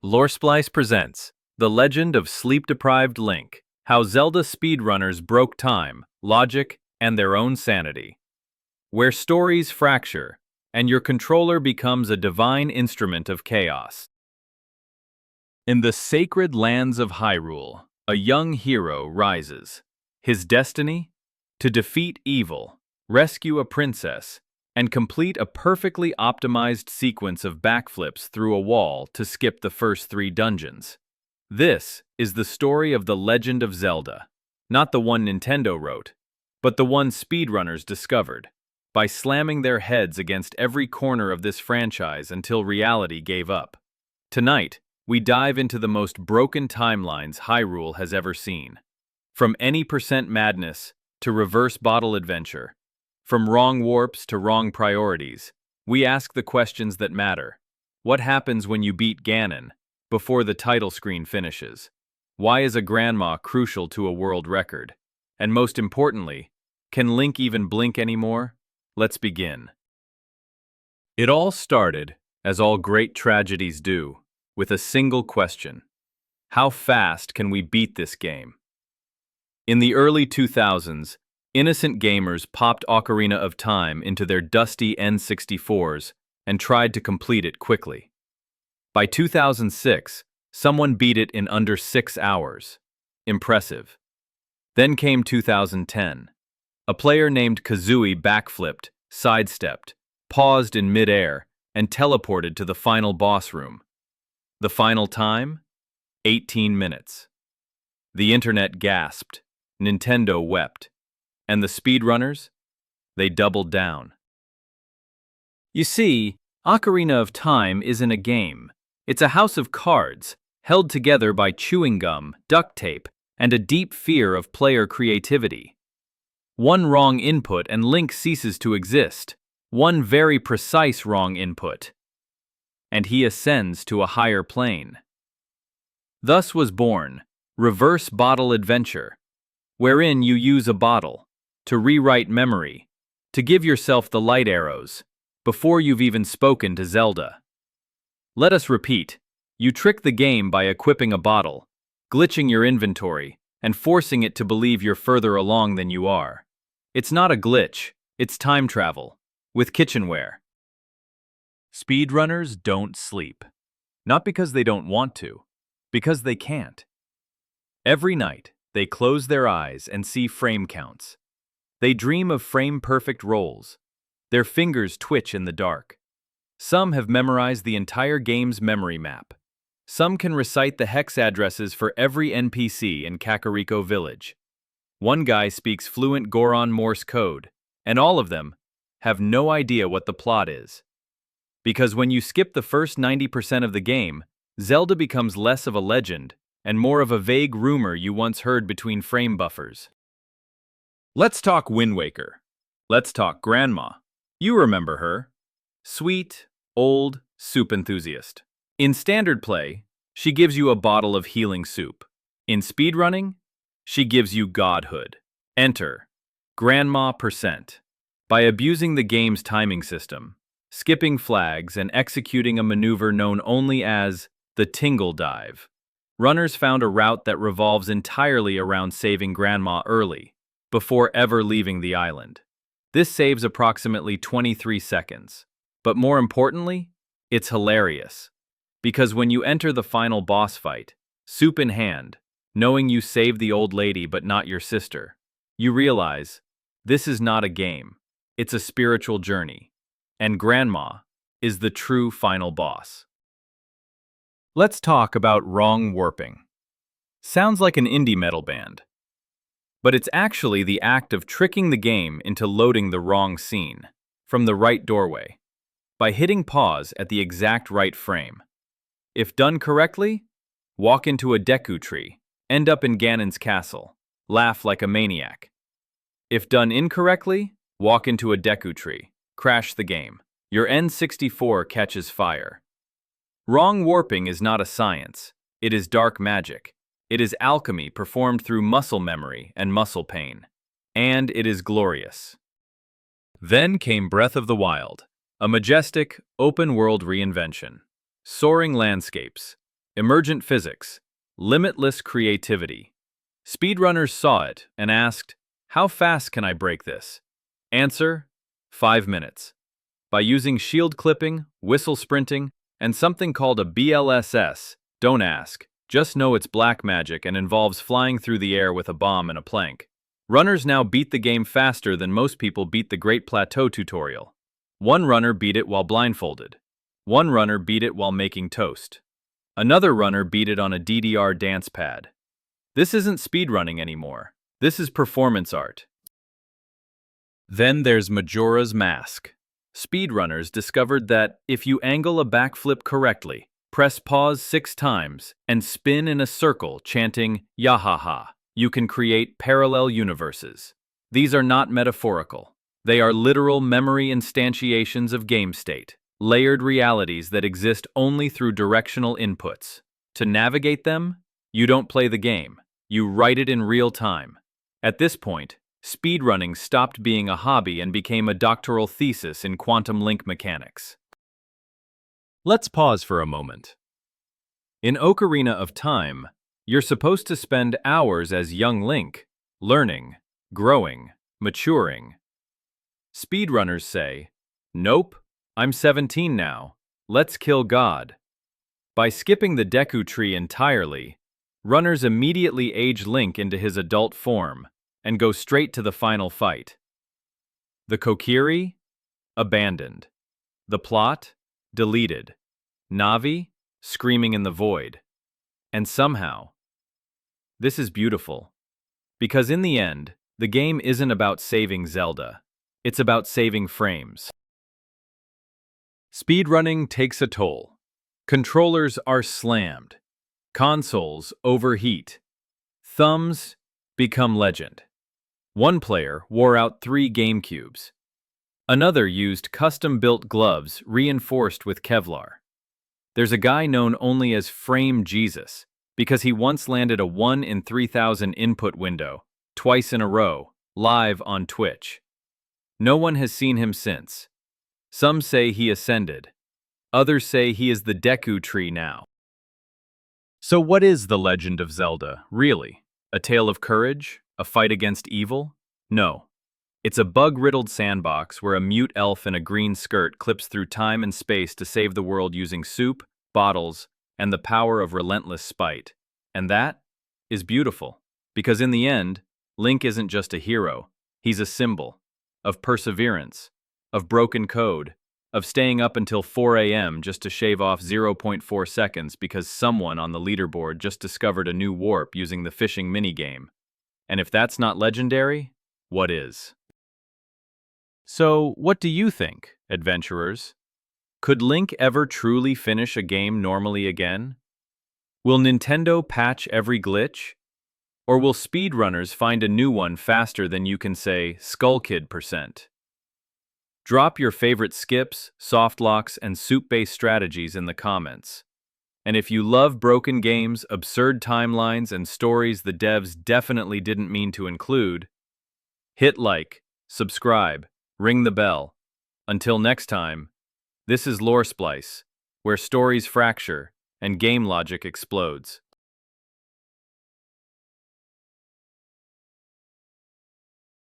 LoreSplice presents The Legend of Sleep-Deprived Link, how Zelda speedrunners broke time, logic, and their own sanity. Where stories fracture, and your controller becomes a divine instrument of chaos. In the sacred lands of Hyrule, a young hero rises. His destiny? To defeat evil, rescue a princess, and complete a perfectly optimized sequence of backflips through a wall to skip the first 3 dungeons. This is the story of the Legend of Zelda, not the one Nintendo wrote, but the one speedrunners discovered, by slamming their heads against every corner of this franchise until reality gave up. Tonight, we dive into the most broken timelines Hyrule has ever seen. From any % madness to reverse bottle adventure, from wrong warps to wrong priorities, we ask the questions that matter. What happens when you beat Ganon before the title screen finishes? Why is a grandma crucial to a world record? And most importantly, can Link even blink anymore? Let's begin. It all started, as all great tragedies do, with a single question. How fast can we beat this game? In the early 2000s, innocent gamers popped Ocarina of Time into their dusty N64s and tried to complete it quickly. By 2006, someone beat it in under 6 hours. Impressive. Then came 2010. A player named Kazooie backflipped, sidestepped, paused in mid-air, and teleported to the final boss room. The final time? 18 minutes. The internet gasped. Nintendo wept. And the speedrunners? They doubled down. You see, Ocarina of Time isn't a game. It's a house of cards, held together by chewing gum, duct tape, and a deep fear of player creativity. One wrong input and Link ceases to exist. One very precise wrong input. And he ascends to a higher plane. Thus was born Reverse Bottle Adventure, wherein you use a bottle to rewrite memory, to give yourself the light arrows, before you've even spoken to Zelda. Let us repeat, you trick the game by equipping a bottle, glitching your inventory, and forcing it to believe you're further along than you are. It's not a glitch, it's time travel, with kitchenware. Speedrunners don't sleep. Not because they don't want to, because they can't. Every night, they close their eyes and see frame counts. They dream of frame-perfect rolls. Their fingers twitch in the dark. Some have memorized the entire game's memory map. Some can recite the hex addresses for every NPC in Kakariko Village. One guy speaks fluent Goron Morse code, and all of them have no idea what the plot is. Because when you skip the first 90% of the game, Zelda becomes less of a legend and more of a vague rumor you once heard between frame buffers. Let's talk Wind Waker. Let's talk Grandma. You remember her. Sweet, old, soup enthusiast. In standard play, she gives you a bottle of healing soup. In speedrunning, she gives you godhood. Enter Grandma %. By abusing the game's timing system, skipping flags, and executing a maneuver known only as the Tingle Dive, runners found a route that revolves entirely around saving Grandma early, before ever leaving the island. This saves approximately 23 seconds. But more importantly, it's hilarious. Because when you enter the final boss fight, soup in hand, knowing you saved the old lady but not your sister, you realize this is not a game, it's a spiritual journey. And Grandma is the true final boss. Let's talk about wrong warping. Sounds like an indie metal band. But it's actually the act of tricking the game into loading the wrong scene, from the right doorway, by hitting pause at the exact right frame. If done correctly, walk into a Deku tree, end up in Ganon's castle, laugh like a maniac. If done incorrectly, walk into a Deku tree, crash the game. Your N64 catches fire. Wrong warping is not a science, it is dark magic. It is alchemy performed through muscle memory and muscle pain. And it is glorious. Then came Breath of the Wild, a majestic, open-world reinvention. Soaring landscapes, Emergent physics, limitless creativity. Speedrunners saw it and asked, how fast can I break this? Answer, 5 minutes. By using shield clipping, whistle sprinting, and something called a BLSS, don't ask, just know it's black magic and involves flying through the air with a bomb and a plank. Runners now beat the game faster than most people beat the Great Plateau tutorial. One runner beat it while blindfolded. One runner beat it while making toast. Another runner beat it on a DDR dance pad. This isn't speedrunning anymore. This is performance art. Then there's Majora's Mask. Speedrunners discovered that if you angle a backflip correctly, press pause 6 times, and spin in a circle chanting Yahaha, you can create parallel universes. These are not metaphorical. They are literal memory instantiations of game state, layered realities that exist only through directional inputs. To navigate them, you don't play the game. You write it in real time. At this point, speedrunning stopped being a hobby and became a doctoral thesis in quantum link mechanics. Let's pause for a moment. In Ocarina of Time, you're supposed to spend hours as young Link, learning, growing, maturing. Speedrunners say, nope, I'm 17 now, let's kill God. By skipping the Deku Tree entirely, runners immediately age Link into his adult form and go straight to the final fight. The Kokiri? Abandoned. The plot? Deleted. Navi? Screaming in the void. And somehow, this is beautiful. Because in the end, the game isn't about saving Zelda. It's about saving frames. Speedrunning takes a toll. Controllers are slammed. Consoles overheat. Thumbs become legend. One player wore out 3 GameCubes. Another used custom-built gloves reinforced with Kevlar. There's a guy known only as Frame Jesus because he once landed a 1 in 3,000 input window, twice in a row, live on Twitch. No one has seen him since. Some say he ascended. Others say he is the Deku Tree now. So what is The Legend of Zelda, really? A tale of courage? A fight against evil? No. It's a bug-riddled sandbox where a mute elf in a green skirt clips through time and space to save the world using soup, bottles, and the power of relentless spite. And that is beautiful, because in the end, Link isn't just a hero, he's a symbol of perseverance, of broken code, of staying up until 4 a.m. just to shave off 0.4 seconds because someone on the leaderboard just discovered a new warp using the fishing minigame. And if that's not legendary, what is? So, what do you think, adventurers? Could Link ever truly finish a game normally again? Will Nintendo patch every glitch? Or will speedrunners find a new one faster than you can say Skull Kid %? Drop your favorite skips, softlocks, and soup-based strategies in the comments. And if you love broken games, absurd timelines, and stories the devs definitely didn't mean to include, hit like, subscribe, ring the bell. Until next time, this is LoreSplice, where stories fracture and game logic explodes.